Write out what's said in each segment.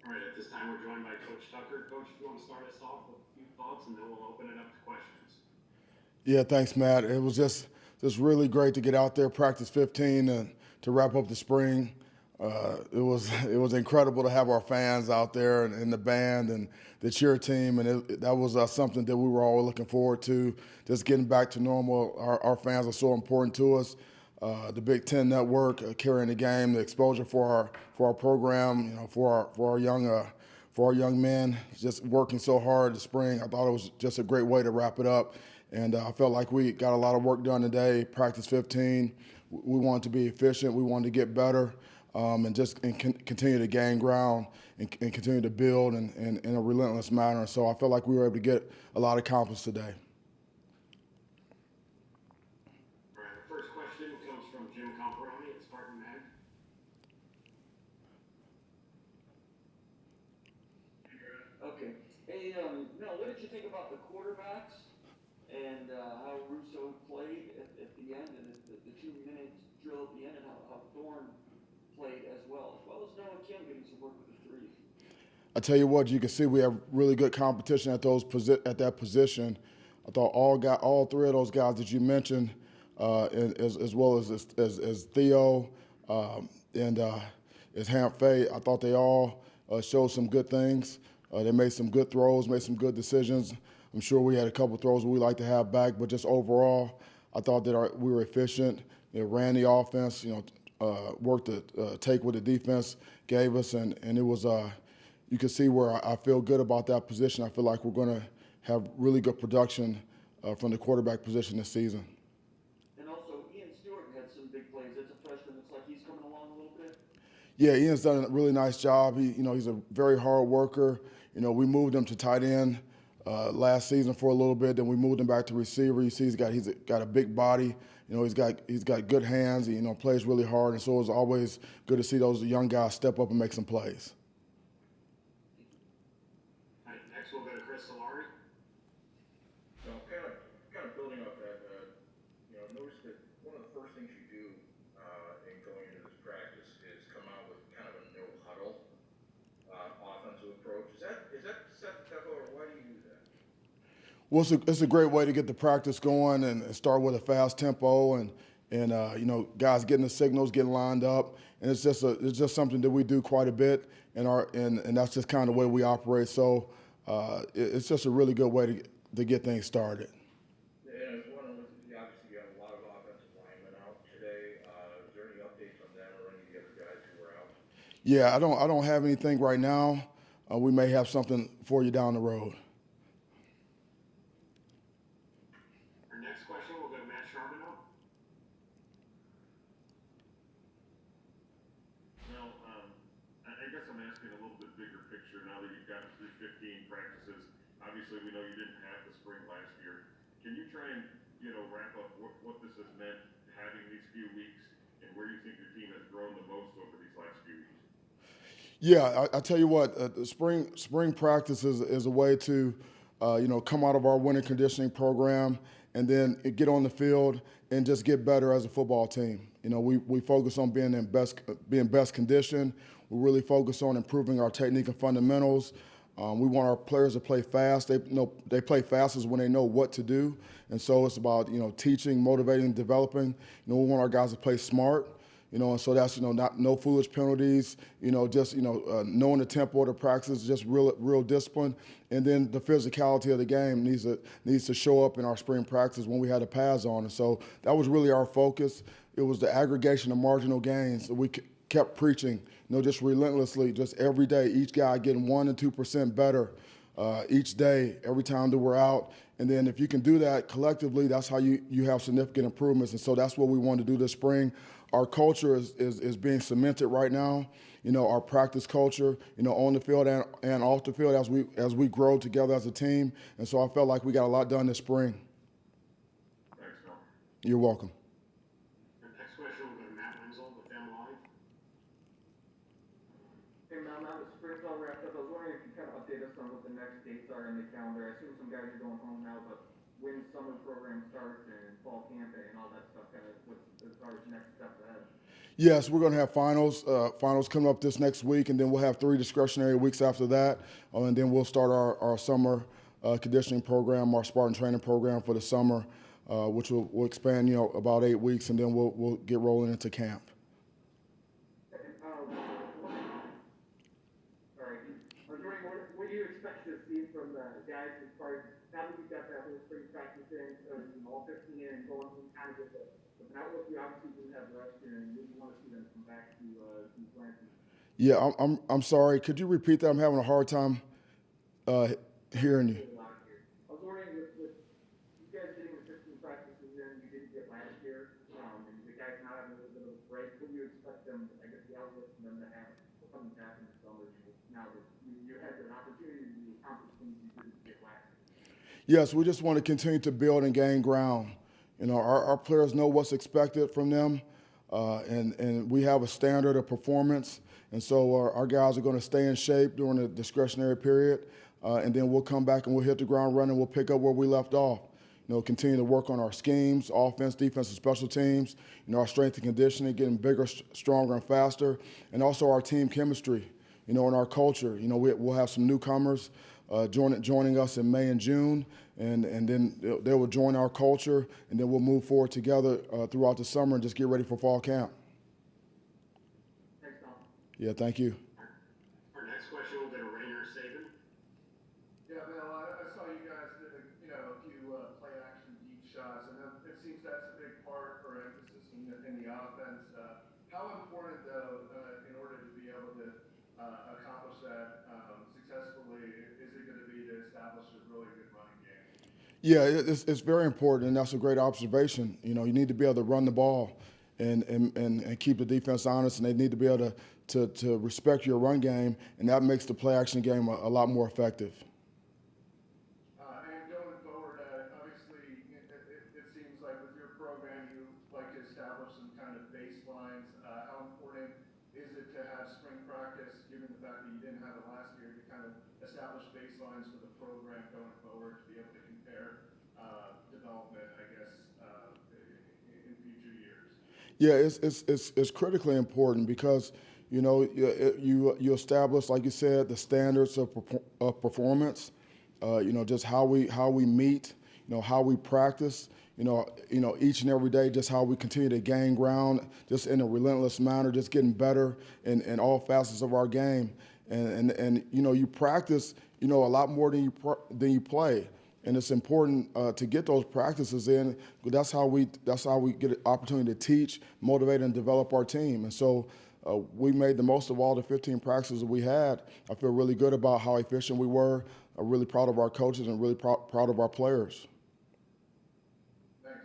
All right, at this time, we're joined by Coach Tucker. Coach, if you want to start us off with a few thoughts, and then we'll open it up to questions. Yeah, thanks, Matt. It was just really great to get out there, practice 15, and to wrap up the spring. It was incredible to have our fans out there and the band and the cheer team, and that was something that we were all looking forward to. Just getting back to normal. Our fans are so important to us. The Big Ten Network carrying the game, the exposure for our program, for our young men, just working so hard this spring. I thought it was just a great way to wrap it up. And I felt like we got a lot of work done today. Practice 15. We wanted to be efficient. We wanted to get better and continue to gain ground and continue to build in a relentless manner. So I felt like we were able to get a lot accomplished today. All right, our first question comes from Jim Comparoni at Spartan Mag. Okay. Hey, Mel, what did you think about the quarterbacks and how Russo played at the end and the 2 minute drill at the end and how Thorne played as well as Noah Kim getting some work with the threes? I tell you what, you can see we have really good competition at at that position. I thought all three of those guys that you mentioned, as well as Theo and as Hamp Fay, I thought they all showed some good things. They made some good throws, made some good decisions. I'm sure we had a couple throws we like to have back, but just overall, I thought that we were efficient. Ran the offense, worked the take what the defense gave us, and it was you can see where I feel good about that position. I feel like we're going to have really good production from the quarterback position this season. And also, Ian Stewart had some big plays. It's a freshman. Looks like he's coming along a little bit. Yeah, Ian's done a really nice job. He's a very hard worker. We moved him to tight end last season for a little bit. Then we moved him back to receiver. You see, he's got a big body. He's got good hands. He plays really hard, and so it's always good to see those young guys step up and make some plays. All right, next we'll go to Chris Solari. So kind of building off that, notice that one of the first things you do in going into this practice is come out with kind of a no huddle offensive approach. Is that set tempo, or why do you do that? Well, it's a great way to get the practice going and start with a fast tempo and guys getting the signals, getting lined up, and it's just something that we do quite a bit and that's just kind of the way we operate. So it's just a really good way to get things started. And I was wondering, obviously you have a lot of offensive linemen out today. Is there any updates on them or any of the other guys who were out? Yeah, I don't have anything right now. We may have something for you down the road. Our next question will go to Matt Charbonneau. Well, I guess I'm asking a little bit bigger picture now that you've gotten through 15 practices. Obviously, we know you didn't have the spring last year. Can you try and wrap up what this has meant having these few weeks and where you think your team has grown the most over these last few weeks? Yeah, I tell you what, the spring practice is a way to, come out of our winter conditioning program and then get on the field and just get better as a football team. We focus on being best condition. We really focus on improving our technique and fundamentals. We want our players to play fast. They play fastest when they know what to do, and so it's about teaching, motivating, developing. We want our guys to play smart. And so that's no foolish penalties. Just knowing the tempo of the practice, just real discipline, and then the physicality of the game needs to show up in our spring practice when we had the pads on. And so that was really our focus. It was the aggregation of marginal gains that we kept preaching. Just relentlessly, just every day, each guy getting 1% and 2% better each day, every time that we're out. And then if you can do that collectively, that's how you have significant improvements. And so that's what we want to do this spring. Our culture is being cemented right now. Our practice culture, on the field and off the field as we grow together as a team. And so I felt like we got a lot done this spring. Thanks, Mel. You're welcome. Our next question will go to Matt Wenzel with them live. Hey Mel, now that spring's all wrapped up, I was wondering if you kind of update us on what the next dates are in the calendar. I assume some guys are going home now, but when summer program starts and fall camp and all that stuff, kind of what's as far as next steps ahead? Yes, we're going to have finals. Finals coming up this next week, and then we'll have 3 discretionary weeks after that, and then we'll start our summer conditioning program, our Spartan training program for the summer, which will expand, about 8 weeks, and then we'll get rolling into camp. And, sorry, I was wondering, what do you expect to see from the guys as far as, now that you've got that whole spring practice in, all 15 in and going from kind of with an outlook, you obviously didn't have the rest here, and you want to see them come back to Lansing. Yeah, I'm sorry. Could you repeat that? I'm having a hard time hearing you. I was wondering, with you guys getting the 15 practices in you didn't get last year, and the guys now having a little bit of a break, what do you expect them, I guess, the outlook for them to have coming back in the summer, now that you had an opportunity to accomplish things you didn't get last year? Yes, we just want to continue to build and gain ground. Our players know what's expected from them, and we have a standard of performance. And so our guys are going to stay in shape during the discretionary period, and then we'll come back and we'll hit the ground running. We'll pick up where we left off. Continue to work on our schemes, offense, defense, and special teams. Our strength and conditioning, getting bigger, stronger, and faster, and also our team chemistry. And our culture. We'll have some newcomers joining us in May and June, and then they will join our culture, and then we'll move forward together throughout the summer and just get ready for fall camp. Thanks, Tom. Yeah, thank you. Our next question will go to Rainer Saban. Yeah, Bill, I saw you guys did a few play action deep shots, and it seems that's a big part for emphasis in the offense. How important, though, in order to be able to accomplish that successfully, is it going to be to establish a really good running game? Yeah, it's very important, and that's a great observation. You need to be able to run the ball and keep the defense honest, and they need to be able to respect your run game, and that makes the play action game a lot more effective. And going forward, obviously, it seems like with your program, you like to establish some kind of baselines. How important is it to have spring practice, given the fact that you didn't have it last year, to kind of establish baselines for the program going forward to be able to compare development, I guess, in future years? Yeah, it's critically important because you establish, like you said, the standards of performance. Just how we meet, how we practice. Each and every day, just how we continue to gain ground, just in a relentless manner, just getting better in all facets of our game. And you practice, a lot more than you play. And it's important to get those practices in. That's how we get an opportunity to teach, motivate, and develop our team. And so we made the most of all the 15 practices that we had. I feel really good about how efficient we were. I'm really proud of our coaches and really proud of our players. Thanks.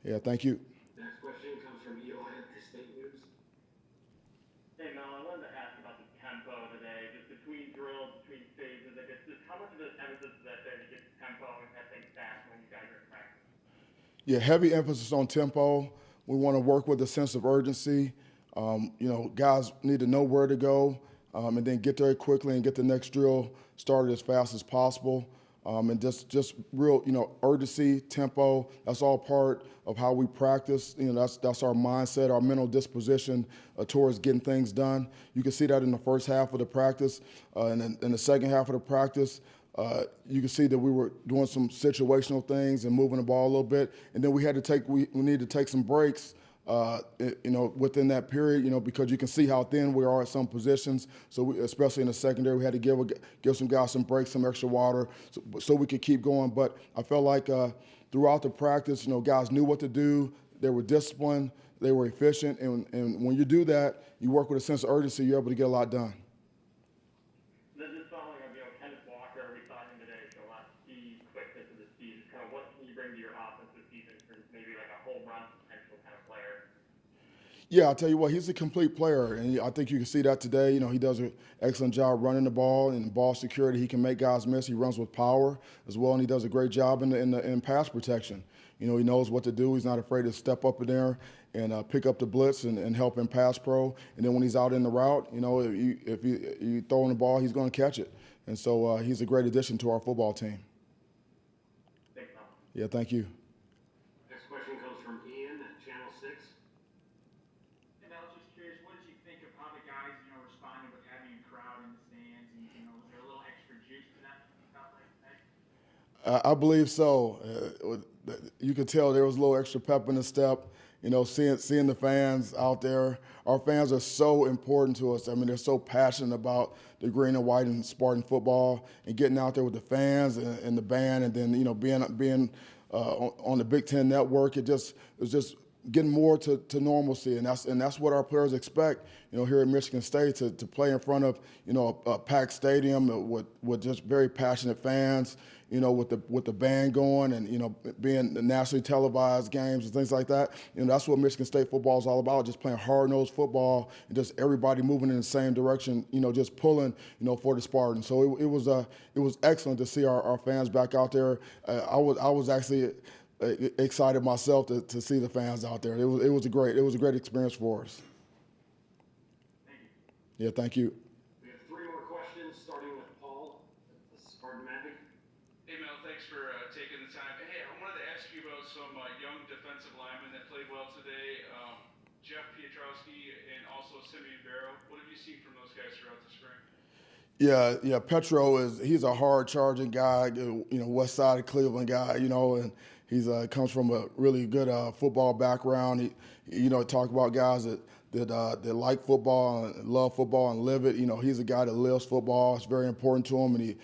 Yeah, thank you. Next question comes from Eli at the State News. Hey Mel, I wanted to ask about the tempo today, just between drills, between phases. I guess just how much of an emphasis is that there to get the tempo and have things fast when you guys are in practice? Yeah, heavy emphasis on tempo. We want to work with a sense of urgency. Guys need to know where to go, and then get there quickly and get the next drill started as fast as possible. And just real, urgency, tempo. That's all part of how we practice. That's our mindset, our mental disposition towards getting things done. You can see that in the first half of the practice, and in the second half of the practice. You can see that we were doing some situational things and moving the ball a little bit, and then we need to take some breaks. Within that period, because you can see how thin we are at some positions. So especially in the secondary, we had to give some guys some breaks, some extra water, so we could keep going. But I felt like throughout the practice, guys knew what to do. They were disciplined. They were efficient. And when you do that, you work with a sense of urgency. You're able to get a lot done. Then just following up, Kenneth Walker, we saw him today show a lot of speed, quickness of the speed. Just kind of what can you bring to your offense this season for maybe like a home run potential kind of player? Yeah, I'll tell you what, he's a complete player, and I think you can see that today. He does an excellent job running the ball and ball security. He can make guys miss. He runs with power as well, and he does a great job in pass protection. He knows what to do. He's not afraid to step up in there and pick up the blitz and help in pass pro. And then when he's out in the route, if you throw him the ball, he's going to catch it. And so he's a great addition to our football team. Thanks, Mel. Yeah, thank you. Next question comes from Ian at Channel 6. And I was just I believe so. You could tell there was a little extra pep in the step. You know, seeing the fans out there. Our fans are so important to us. I mean, they're so passionate about the green and white and Spartan football, and getting out there with the fans and the band, and then being on the Big Ten Network. It was just getting more to normalcy, and that's what our players expect. You know, here at Michigan State to play in front of a packed stadium with just very passionate fans. You know, with the band going, and being the nationally televised games and things like that. You know, that's what Michigan State football is all about. Just playing hard-nosed football and just everybody moving in the same direction. You know, just pulling for the Spartans. So it was excellent to see our fans back out there. I was actually excited myself to see the fans out there. It was a great experience for us. Thank you. Yeah, thank you. We have 3 more questions, starting with Paul, the Spartan Magic. Hey Mel, thanks for taking the time. Hey, I wanted to ask you about some young defensive linemen that played well today. Jeff Pietrowski and also Simeon Barrow. What have you seen from those guys throughout the spring? Yeah. Petro he's a hard charging guy. West side of Cleveland guy. And he's comes from a really good football background. He talk about guys that like football and love football and live it. He's a guy that lives football. It's very important to him, and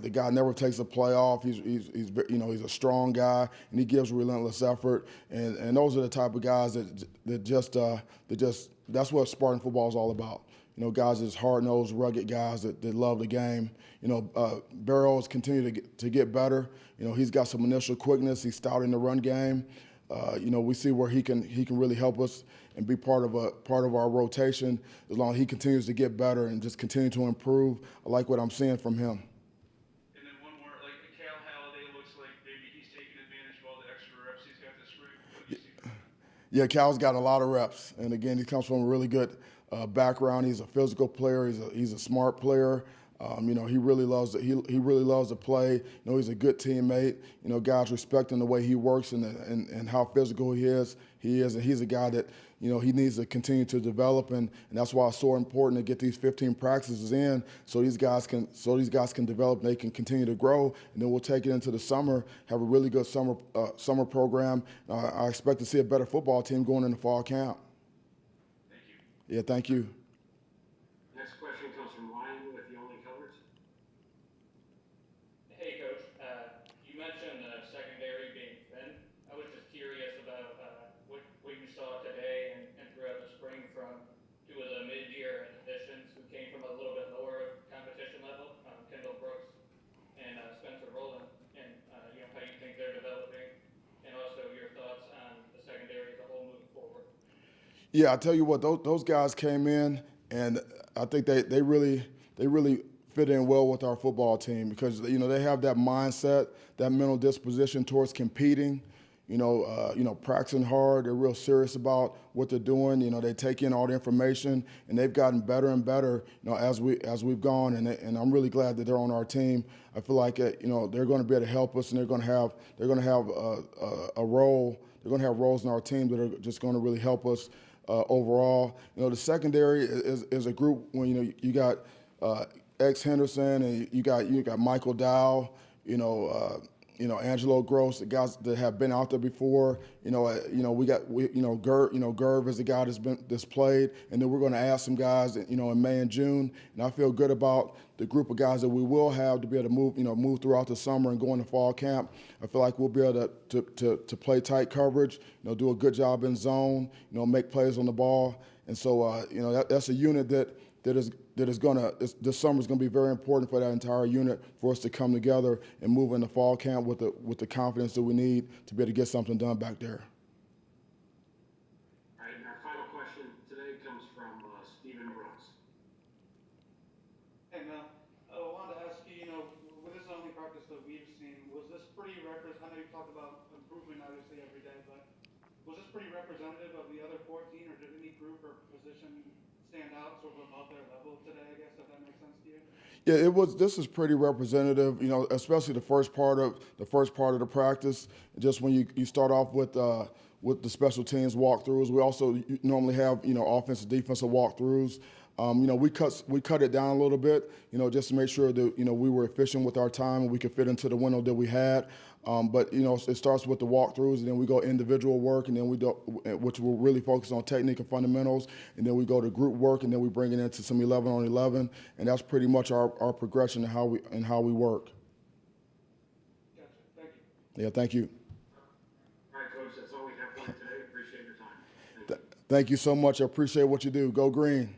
the guy never takes a play off. He's a strong guy, and he gives relentless effort. And those are the type of guys that just that's what Spartan football is all about. Guys that's hard-nosed, rugged guys that love the game. Barrows continue to get better. He's got some initial quickness. He's stout in the run game. We see where he can really help us and be part of our rotation as long as he continues to get better and just continue to improve. I like what I'm seeing from him. And then one more, like Cal Halliday looks like maybe he's taking advantage of all the extra reps he's got this spring. What do you see? Yeah, Cal's got a lot of reps, and again, he comes from a really good background. He's a physical player. He's a smart player. He really loves to play. He's a good teammate. Guys respect him the way he works and how physical he is, and he's a guy that he needs to continue to develop, and that's why it's so important to get these 15 practices in so these guys can develop and they can continue to grow, and then we'll take it into the summer, have a really good summer program. I expect to see a better football team going into fall camp. Thank you. Yeah, thank you. Next question comes from Ryan with the Only Coverage. Hey, Coach. You mentioned secondary being thin. I was just curious about what you saw today and throughout the spring from 2 of the mid-year additions who came from a little bit lower competition level, Kendall Brooks and Spencer Rowland, and how you think they're developing, and also your thoughts on the secondary as a whole moving forward. Yeah, I tell you what, those guys came in, and I think they really fit in well with our football team because they have that mindset, that mental disposition towards competing. Practicing hard. They're real serious about what they're doing. They take in all the information, and they've gotten better and better. As we've gone, and I'm really glad that they're on our team. I feel like they're going to be able to help us, and they're going to have a role. They're going to have roles in our team that are just going to really help us overall. The secondary is a group when you got X Henderson and you got Michael Dow. Angelo Gross, the guys that have been out there before. We got Gerv is the guy that's played, and then we're going to add some guys, in May and June. And I feel good about the group of guys that we will have to be able to move throughout the summer and go into fall camp. I feel like we'll be able to play tight coverage, do a good job in zone, make plays on the ball. And so, that's a unit this summer is going to be very important for that entire unit for us to come together and move into fall camp with the confidence that we need to be able to get something done back there. All right, and our final question today comes from Stephen Brooks. Hey Mel, I wanted to ask you, with this only practice that we've seen, was this pretty I know you talk about improvement obviously every day, but was this pretty representative of the other 14, or did any group or position stand out sort of above their level today, I guess, if that makes sense to you? Yeah, this is pretty representative, especially the first part of the practice. Just when you start off with the special teams walkthroughs, we also normally have offensive defensive walkthroughs. We cut it down a little bit, just to make sure that we were efficient with our time and we could fit into the window that we had. But it starts with the walkthroughs, and then we go individual work, and then we do, which will really focus on technique and fundamentals, and then we go to group work, and then we bring it into some 11 on 11, and that's pretty much our progression and how we work. Gotcha. Thank you. Yeah, thank you. All right, Coach, that's all we have for you today. Appreciate your time. Thank you. Thank you so much. I appreciate what you do. Go Green.